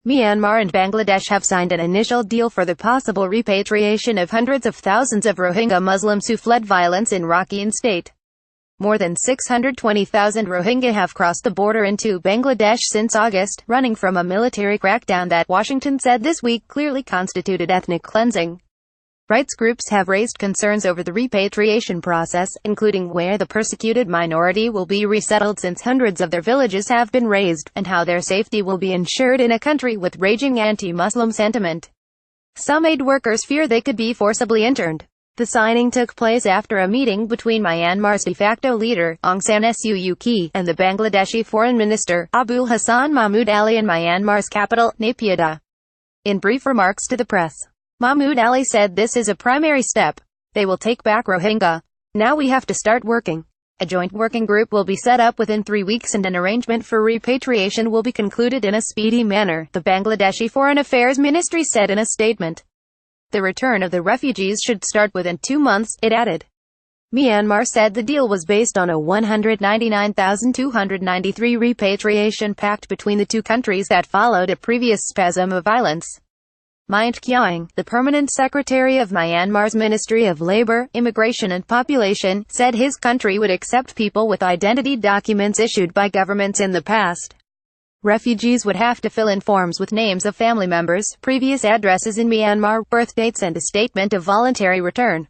Myanmar and Bangladesh have signed an initial deal for the possible repatriation of hundreds of thousands of Rohingya Muslims who fled violence in Rakhine state. More than 620,000 Rohingya have crossed the border into Bangladesh since August, running from a military crackdown that Washington said this week clearly constituted ethnic cleansing. Rights groups have raised concerns over the repatriation process, including where the persecuted minority will be resettled since hundreds of their villages have been razed, and how their safety will be ensured in a country with raging anti-Muslim sentiment. Some aid workers fear they could be forcibly interned. The signing took place after a meeting between Myanmar's de facto leader, Aung San Suu Kyi, and the Bangladeshi Foreign Minister, Abul Hassan Mahmood Ali in Myanmar's capital, Naypyidaw. In brief remarks to the press, Mahmood Ali said this is a primary step. They will take back Rohingya. Now we have to start working. A joint working group will be set up within 3 weeks and an arrangement for repatriation will be concluded in a speedy manner, the Bangladeshi Foreign Affairs Ministry said in a statement. The return of the refugees should start within 2 months, it added. Myanmar said the deal was based on a 199,293 repatriation pact between the two countries that followed a previous spasm of violence. Myint Kyaing, the permanent secretary of Myanmar's Ministry of Labor, Immigration and Population, said his country would accept people with identity documents issued by governments in the past. Refugees would have to fill in forms with names of family members, previous addresses in Myanmar, birth dates and a statement of voluntary return.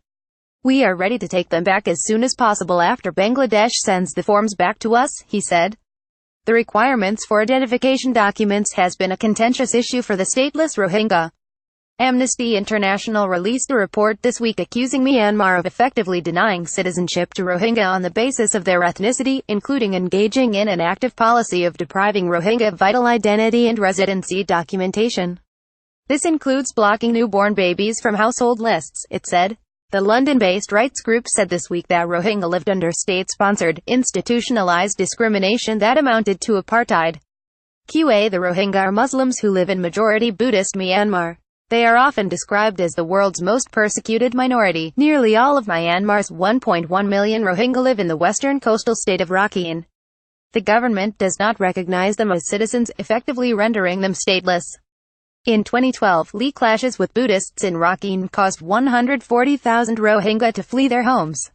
We are ready to take them back as soon as possible after Bangladesh sends the forms back to us, he said. The requirements for identification documents has been a contentious issue for the stateless Rohingya. Amnesty International released a report this week accusing Myanmar of effectively denying citizenship to Rohingya on the basis of their ethnicity, including engaging in an active policy of depriving Rohingya of vital identity and residency documentation. This includes blocking newborn babies from household lists, it said. The London-based rights group said this week that Rohingya lived under state-sponsored, institutionalized discrimination that amounted to apartheid. The Rohingya are Muslims who live in majority Buddhist Myanmar. They are often described as the world's most persecuted minority. Nearly all of Myanmar's 1.1 million Rohingya live in the western coastal state of Rakhine. The government does not recognize them as citizens, effectively rendering them stateless. In 2012, clashes with Buddhists in Rakhine caused 140,000 Rohingya to flee their homes.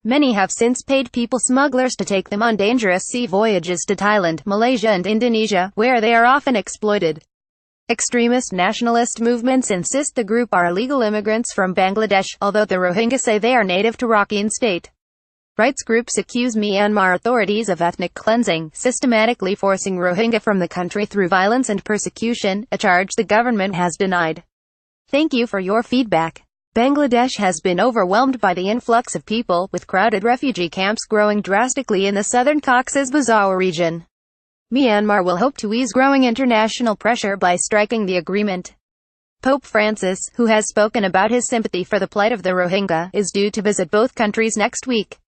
Many have since paid people smugglers to take them on dangerous sea voyages to Thailand, Malaysia and Indonesia, where they are often exploited. Extremist nationalist movements insist the group are illegal immigrants from Bangladesh, although the Rohingya say they are native to Rakhine state. Rights groups accuse Myanmar authorities of ethnic cleansing, systematically forcing Rohingya from the country through violence and persecution, a charge the government has denied. Thank you for your feedback. Bangladesh has been overwhelmed by the influx of people, with crowded refugee camps growing drastically in the southern Cox's Bazar region. Myanmar will hope to ease growing international pressure by striking the agreement. Pope Francis, who has spoken about his sympathy for the plight of the Rohingya, is due to visit both countries next week.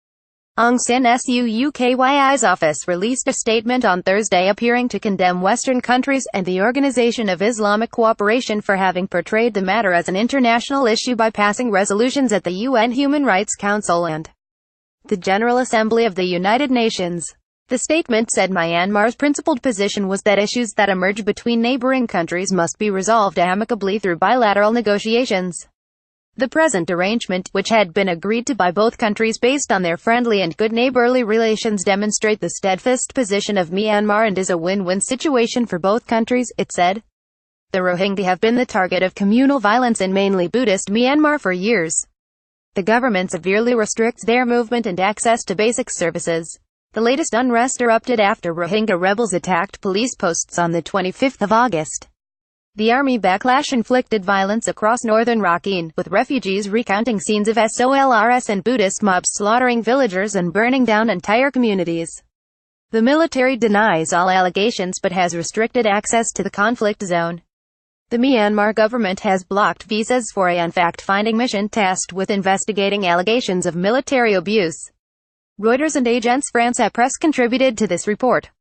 Aung San Suu Kyi's office released a statement on Thursday appearing to condemn Western countries and the Organization of Islamic Cooperation for having portrayed the matter as an international issue by passing resolutions at the UN Human Rights Council and the General Assembly of the United Nations. The statement said Myanmar's principled position was that issues that emerge between neighboring countries must be resolved amicably through bilateral negotiations. The present arrangement, which had been agreed to by both countries based on their friendly and good neighborly relations, demonstrate the steadfast position of Myanmar and is a win-win situation for both countries, it said. The Rohingya have been the target of communal violence in mainly Buddhist Myanmar for years. The government severely restricts their movement and access to basic services. The latest unrest erupted after Rohingya rebels attacked police posts on the 25th of August. The army backlash inflicted violence across northern Rakhine, with refugees recounting scenes of SOLRS and Buddhist mobs slaughtering villagers and burning down entire communities. The military denies all allegations but has restricted access to the conflict zone. The Myanmar government has blocked visas for a fact-finding mission tasked with investigating allegations of military abuse. Reuters and Agence France Presse contributed to this report.